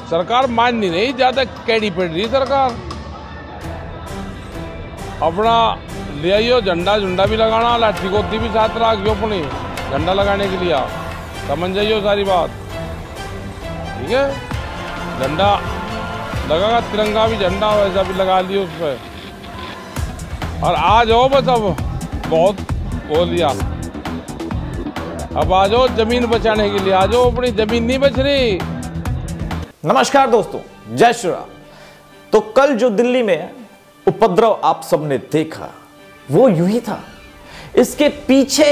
सरकार मान नहीं रही, ज्यादा कैडी पड़ रही सरकार। अपना ले आइयो झंडा झुंडा भी लगाना, लाठी गोदी भी साथ रखियो अपनी झंडा लगाने के लिए, समझ जाइयो सारी बात, ठीक है। झंडा लगागा, तिरंगा भी झंडा वैसा भी लगा लियो उस पर। और आ जाओ बस, अब बहुत बोल दिया, अब आ जाओ जमीन बचाने के लिए, आ जाओ, अपनी जमीन नहीं बच रही। नमस्कार दोस्तों, जय श्री राम। तो कल जो दिल्ली में उपद्रव आप सबने देखा वो यूं ही था। इसके पीछे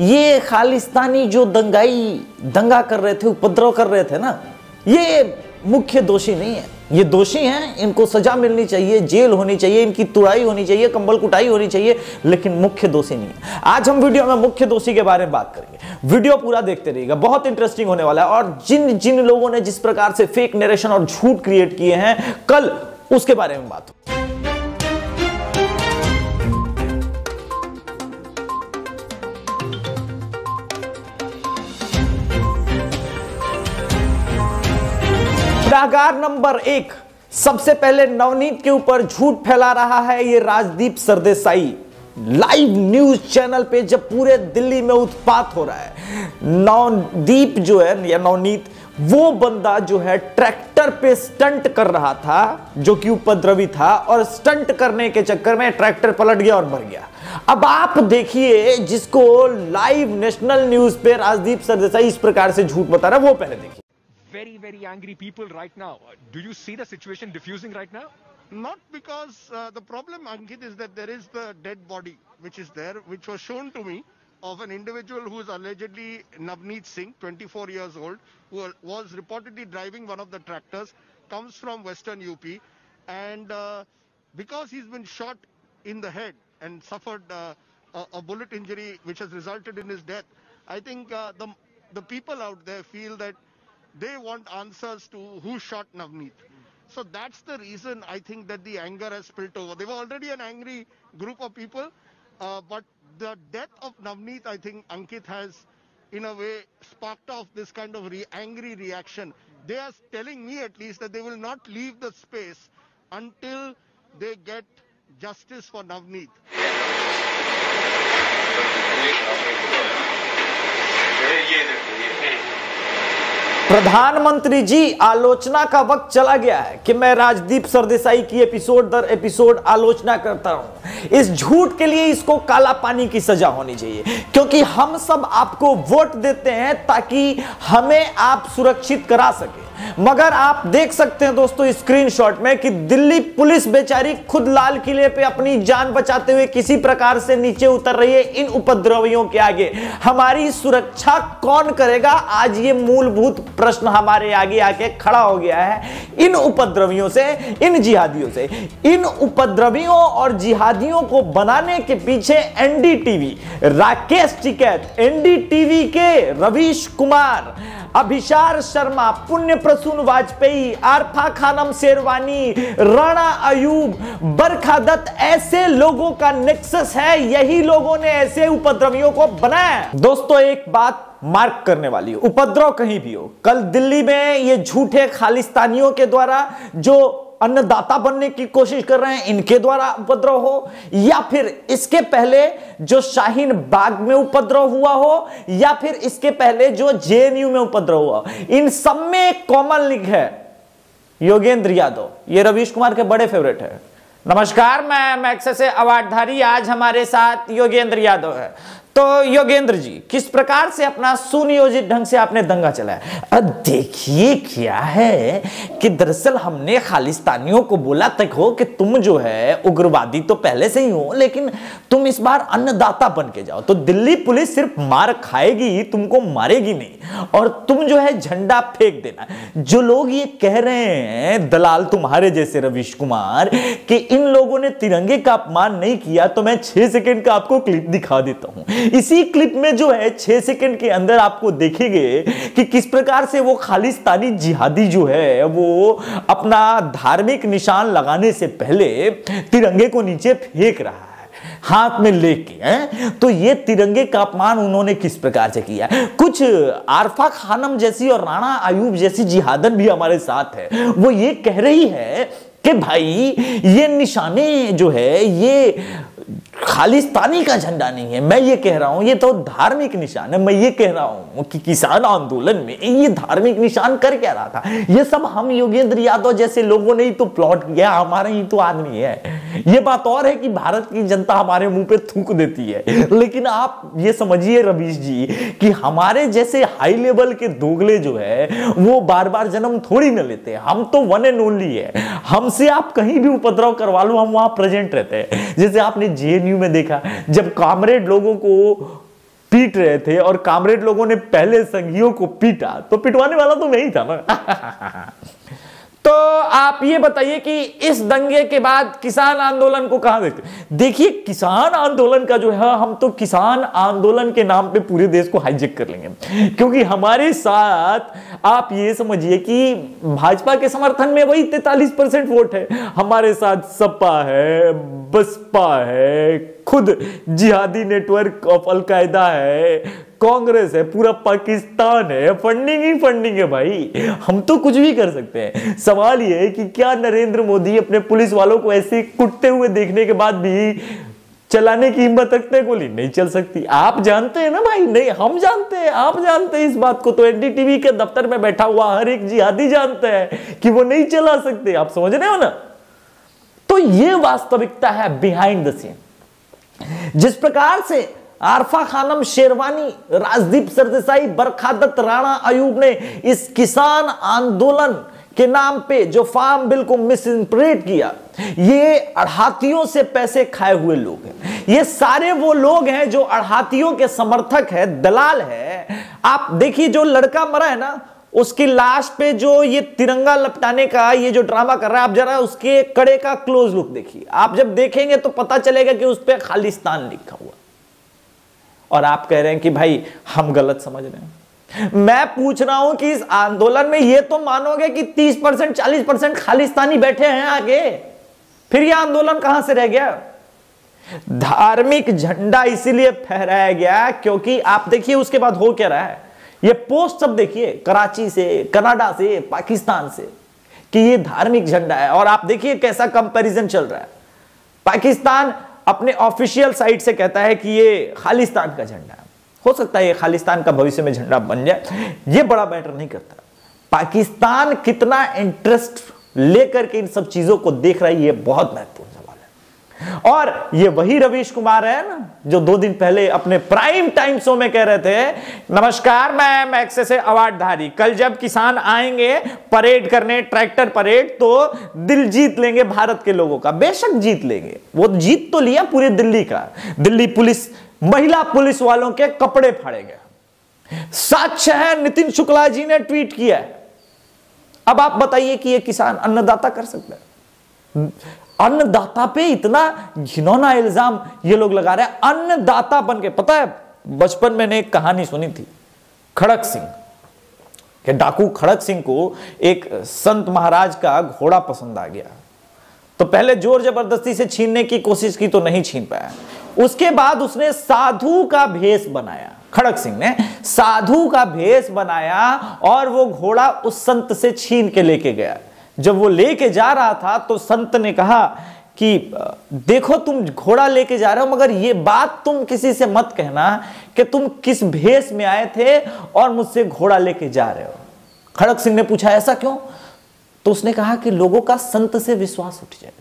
ये खालिस्तानी जो दंगा कर रहे थे, उपद्रव कर रहे थे ना, ये मुख्य दोषी नहीं है। ये दोषी हैं, इनको सजा मिलनी चाहिए, जेल होनी चाहिए, इनकी तुड़ाई होनी चाहिए, कंबल कुटाई होनी चाहिए, लेकिन मुख्य दोषी नहीं है। आज हम वीडियो में मुख्य दोषी के बारे में बात करेंगे। वीडियो पूरा देखते रहिएगा, बहुत इंटरेस्टिंग होने वाला है। और जिन जिन लोगों ने जिस प्रकार से फेक नरेशन और झूठ क्रिएट किए हैं कल, उसके बारे में बात हो। गुनाहगार नंबर 1 सबसे पहले नवनीत के ऊपर झूठ फैला रहा है ये Rajdeep Sardesai. Live news channel पे जब पूरे दिल्ली में उत्पात हो रहा है, नवदीप जो है या नवनीत, वो बंदा जो है ट्रैक्टर पे स्टंट कर रहा था, जो कि उपद्रवी था, और स्टंट करने के चक्कर में ट्रैक्टर पलट गया और मर गया। अब आप देखिए, जिसको लाइव नेशनल न्यूज पे राजदीप सरदेसाई इस प्रकार से झूठ बता रहा है, वो पहले देखिए। Very angry people right now. Do you see the situation diffusing right now? Not because the problem, Ankit, is that there is the dead body which is there, which was shown to me, of an individual who is allegedly Navneet Singh, 24 years old, who was reportedly driving one of the tractors, comes from Western UP, and because he's been shot in the head and suffered a bullet injury which has resulted in his death, I think the people out there feel that they want answers to who shot Navneet. So that's the reason I think that the anger has spilled over. They were already an angry group of people, but the death of Navneet, I think, Ankit, has in a way sparked off this kind of angry reaction. They are telling me at least that they will not leave the space until they get justice for Navneet. प्रधानमंत्री जी, आलोचना का वक्त चला गया है कि मैं राजदीप सरदेसाई की एपिसोड दर एपिसोड आलोचना करता हूं। इस झूठ के लिए इसको काला पानी की सजा होनी चाहिए, क्योंकि हम सब आपको वोट देते हैं ताकि हमें आप सुरक्षित करा सके। मगर आप देख सकते हैं दोस्तों स्क्रीनशॉट में कि दिल्ली पुलिस बेचारी खुद लाल किले पे अपनी जान बचाते हुए किसी प्रकार से नीचे उतर रही है इन उपद्रवियों के आगे। हमारी सुरक्षा कौन करेगा? आज ये मूलभूत प्रश्न हमारे आगे आके खड़ा हो गया है। इन उपद्रवियों से, इन जिहादियों से, इन उपद्रवियों और जिहादियों को बनाने के पीछे एनडीटीवी, राकेश टिकैत, एनडीटीवी के रवीश कुमार, अभिषार शर्मा, पुण्य प्रसून वाजपेयी, आरफा खानम शेरवानी, राणा अयूब, बरखा दत्त, ऐसे लोगों का नेक्सस है। यही लोगों ने ऐसे उपद्रवियों को बनाया। दोस्तों, एक बात मार्क करने वाली है, उपद्रव कहीं भी हो, कल दिल्ली में ये झूठे खालिस्तानियों के द्वारा जो अन्नदाता बनने की कोशिश कर रहे हैं, इनके द्वारा उपद्रव हो, या फिर इसके पहले जो शाहीन बाग में उपद्रव हुआ हो, या फिर इसके पहले जो जेएनयू में उपद्रव हुआ, इन सब में एक कॉमन लिंक है, योगेंद्र यादव। ये रवीश कुमार के बड़े फेवरेट है। नमस्कार, मैं मैक्सेस से अवार्डधारी, आज हमारे साथ योगेंद्र यादव है। तो योगेंद्र जी, किस प्रकार से अपना सुनियोजित ढंग से आपने दंगा चलाया? अब देखिए क्या है कि दरअसल हमने खालिस्तानियों को बोला तक हो कि तुम जो है उग्रवादी तो पहले से ही हो, लेकिन तुम इस बार अन्नदाता बन के जाओ। तो दिल्ली पुलिस सिर्फ मार खाएगी, तुमको मारेगी नहीं, और तुम जो है झंडा फेंक देना। जो लोग ये कह रहे हैं, दलाल तुम्हारे जैसे रवीश कुमार, कि इन लोगों ने तिरंगे का अपमान नहीं किया, तो मैं 6 सेकंड का आपको क्लिप दिखा देता हूं। इसी क्लिप में जो है 6 सेकंड के अंदर आपको देखेंगे कि किस प्रकार से वो खालिस्तानी जिहादी जो है वो अपना धार्मिक निशान लगाने से पहले तिरंगे को नीचे फेंक रहा है। हाथ में लेके हैं। तो ये तिरंगे का अपमान उन्होंने किस प्रकार से किया। कुछ आरफा खानम जैसी और राणा आयूब जैसी जिहादन भी हमारे साथ है, वो ये कह रही है कि भाई ये निशाने जो है ये खालिस्तानी का झंडा नहीं है। मैं ये कह रहा हूं ये तो धार्मिक निशान है। मैं ये कह रहा हूं कि किसान आंदोलन में ये धार्मिक निशान कर क्या रहा था। ये सब हम योगेंद्र यादव जैसे लोगों ने ही तो प्लॉट किया, हमारे ही तो आदमी है। ये बात और है कि भारत की जनता हमारे मुंह पे थूक देती है, लेकिन आप ये समझिए रवीश जी कि हमारे जैसे हाई लेवल के दोगले जो है वो बार बार जन्म थोड़ी न लेते। हम तो वन एंड ओनली है। हमसे आप कहीं भी उपद्रव करवा लो, हम वहां प्रेजेंट रहते हैं। जैसे आपने जेएनयू में देखा, जब कामरेड लोगों को पीट रहे थे और कामरेड लोगों ने पहले संघियों को पीटा, तो पिटवाने वाला तो मैं ही था ना। तो आप ये बताइए कि इस दंगे के बाद किसान आंदोलन को कहां देखते। देखिए किसान आंदोलन का जो है, हम तो किसान आंदोलन के नाम पे पूरे देश को हाईजेक कर लेंगे, क्योंकि हमारे साथ आप ये समझिए कि भाजपा के समर्थन में वही 43% वोट है। हमारे साथ सपा है, बसपा है, खुद जिहादी नेटवर्क ऑफ अलकायदा है, कांग्रेस है, पूरा पाकिस्तान है। फंडिंग ही फंडिंग है भाई। हम तो कुछ भी कर सकते हैं। सवाल यह है कि क्या नरेंद्र मोदी अपने पुलिस वालों को ऐसे कुटते हुए देखने के बाद भी चलाने की हिम्मत रखते हैं गोली? नहीं चल सकती। आप जानते हैं ना भाई। नहीं, हम जानते हैं, आप जानते हैं इस बात को। तो एनडीटीवी के दफ्तर में बैठा हुआ हर एक जिहादी जानता है कि वो नहीं चला सकते। आप समझ रहे हो ना। तो ये वास्तविकता है बिहाइंड द सीन। जिस प्रकार से आरफा खानम शेरवानी, राजदीप सरदेसाई, बरखा दत्त, राणा आयूब ने इस किसान आंदोलन के नाम पे जो फार्म बिल को मिस इंटरप्रेट किया, ये अड़हातियों से पैसे खाए हुए लोग हैं। ये सारे वो लोग हैं जो अड़हातियों के समर्थक है, दलाल है। आप देखिए जो लड़का मरा है ना, उसकी लाश पे जो ये तिरंगा लपटाने का ये जो ड्रामा कर रहा है, आप जरा उसके कड़े का क्लोज लुक देखिए। आप जब देखेंगे तो पता चलेगा कि उस पे खालिस्तान लिखा हुआ। और आप कह रहे हैं कि भाई हम गलत समझ रहे हैं। मैं पूछ रहा हूं कि इस आंदोलन में ये तो मानोगे कि 30% 40% खालिस्तानी बैठे हैं आगे, फिर ये आंदोलन कहां से रह गया। धार्मिक झंडा इसीलिए फहराया गया क्योंकि आप देखिए उसके बाद हो क्या रहा है। ये पोस्ट सब देखिए कराची से, कनाडा से, पाकिस्तान से, कि ये धार्मिक झंडा है। और आप देखिए कैसा कंपैरिजन चल रहा है। पाकिस्तान अपने ऑफिशियल साइट से कहता है कि ये खालिस्तान का झंडा है। हो सकता है ये खालिस्तान का भविष्य में झंडा बन जाए, ये बड़ा मैटर नहीं करता। पाकिस्तान कितना इंटरेस्ट लेकर के इन सब चीजों को देख रहा है, ये बहुत महत्वपूर्ण सवाल है। और ये वही रवीश कुमार है ना जो 2 दिन पहले अपने प्राइम टाइम शो में कह रहे थे, नमस्कार मैं मैग्सेसे से अवार्डधारी, कल जब किसान आएंगे परेड करने, ट्रैक्टर परेड, तो दिल जीत लेंगे भारत के लोगों का। बेशक जीत लेंगे, वो जीत तो लिया पूरे दिल्ली का। दिल्ली पुलिस, महिला पुलिस वालों के कपड़े फाड़े गए। साक्ष्य है, नितिन शुक्ला जी ने ट्वीट किया है। अब आप बताइए कि ये किसान अन्नदाता कर सकता है? अन्नदाता पे इतना घिनौना इल्जाम ये लोग लगा रहे हैं। अन्नदाता बन के, पता है बचपन में मैंने एक कहानी सुनी थी, खड़क सिंह के, डाकू खड़क सिंह को एक संत महाराज का घोड़ा पसंद आ गया। तो पहले जोर जबरदस्ती से छीनने की कोशिश की तो नहीं छीन पाया। उसके बाद उसने साधु का भेष बनाया, खड़क सिंह ने साधु का भेष बनाया और वो घोड़ा उस संत से छीन के लेके गया। जब वो लेके जा रहा था तो संत ने कहा कि देखो तुम घोड़ा लेके जा रहे हो, मगर ये बात तुम किसी से मत कहना कि तुम किस भेष में आए थे और मुझसे घोड़ा लेके जा रहे हो। खड़क सिंह ने पूछा ऐसा क्यों? तो उसने कहा कि लोगों का संत से विश्वास उठ जाए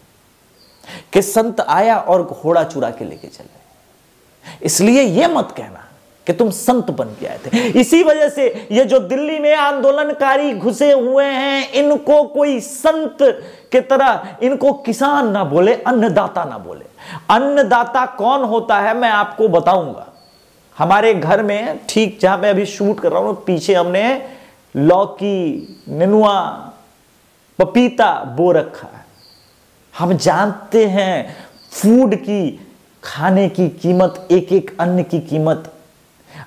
कि संत आया और घोड़ा चुरा के लेके चले, इसलिए ये मत कहना कि तुम संत बन के आए थे। इसी वजह से ये जो दिल्ली में आंदोलनकारी घुसे हुए हैं, इनको कोई संत के तरह इनको किसान ना बोले, अन्नदाता ना बोले। अन्नदाता कौन होता है मैं आपको बताऊंगा। हमारे घर में ठीक जहां मैं अभी शूट कर रहा हूं, पीछे हमने लौकी, नेनुआ, पपीता बो रखा है। हम जानते हैं फूड की, खाने की कीमत, एक एक अन्न की कीमत।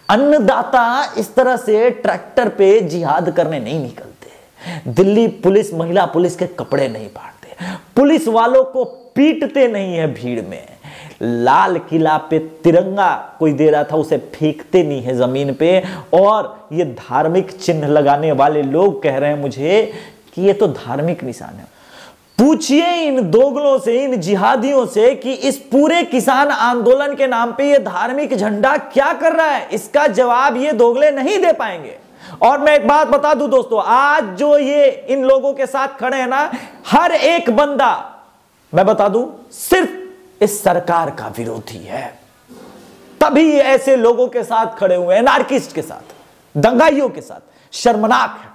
अन्नदाता इस तरह से ट्रैक्टर पे जिहाद करने नहीं निकलते। दिल्ली पुलिस, महिला पुलिस के कपड़े नहीं फाड़ते, पुलिस वालों को पीटते नहीं है भीड़ में, लाल किला पे तिरंगा कोई दे रहा था, उसे फेंकते नहीं है जमीन पे। और ये धार्मिक चिन्ह लगाने वाले लोग कह रहे हैं मुझे कि ये तो धार्मिक निशान है। पूछिए इन दोगलों से, इन जिहादियों से कि इस पूरे किसान आंदोलन के नाम पे ये धार्मिक झंडा क्या कर रहा है, इसका जवाब ये दोगले नहीं दे पाएंगे। और मैं एक बात बता दूं दोस्तों, आज जो ये इन लोगों के साथ खड़े हैं ना, हर एक बंदा मैं बता दूं सिर्फ इस सरकार का विरोधी है, तभी ये ऐसे लोगों के साथ खड़े हुए हैं, एनार्किस्ट के साथ, दंगाइयों के साथ। शर्मनाक है,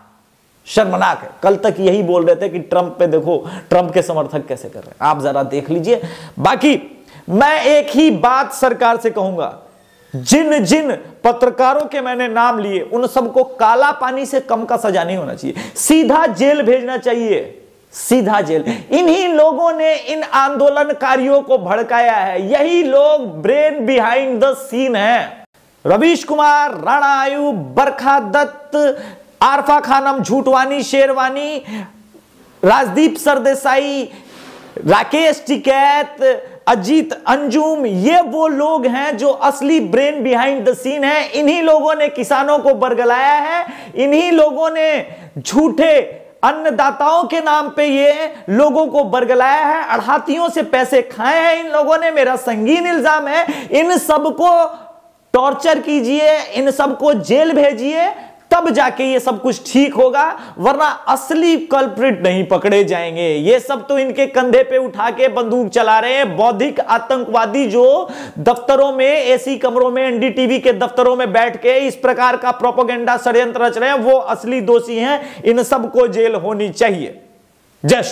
शर्मनाक है। कल तक यही बोल रहे थे कि ट्रंप पे देखो, ट्रंप के समर्थक कैसे कर रहे हैं, आप जरा देख लीजिए। बाकी मैं एक ही बात सरकार से कहूंगा, जिन जिन पत्रकारों के मैंने नाम लिए उन सबको काला पानी से कम का सजा नहीं होना चाहिए, सीधा जेल भेजना चाहिए, सीधा जेल। इन्हीं लोगों ने इन आंदोलनकारियों को भड़काया है, यही लोग ब्रेन बिहाइंड द सीन है। रवीश कुमार, राणा आयुब, बरखा दत्त, आरफा खानम, झूठवानी, शेरवानी, राजदीप सरदेसाई, राकेश टिकैत, अजीत अंजुम, ये वो लोग हैं जो असली ब्रेन बिहाइंड द सीन है। इन्हीं लोगों ने किसानों को बरगलाया है, इन्हीं लोगों ने झूठे अन्नदाताओं के नाम पे ये लोगों को बरगलाया है, अड़हातियों से पैसे खाए हैं इन लोगों ने। मेरा संगीन इल्जाम है, इन सबको टॉर्चर कीजिए, इन सबको जेल भेजिए, तब जाके ये सब कुछ ठीक होगा, वरना असली कल्प्रिट नहीं पकड़े जाएंगे। ये सब तो इनके कंधे पे उठा के बंदूक चला रहे हैं बौद्धिक आतंकवादी, जो दफ्तरों में, एसी कमरों में, एनडीटीवी के दफ्तरों में बैठ के इस प्रकार का प्रोपेगेंडा षड्यंत्र रच रहे हैं, वो असली दोषी हैं। इन सबको जेल होनी चाहिए। जय श्री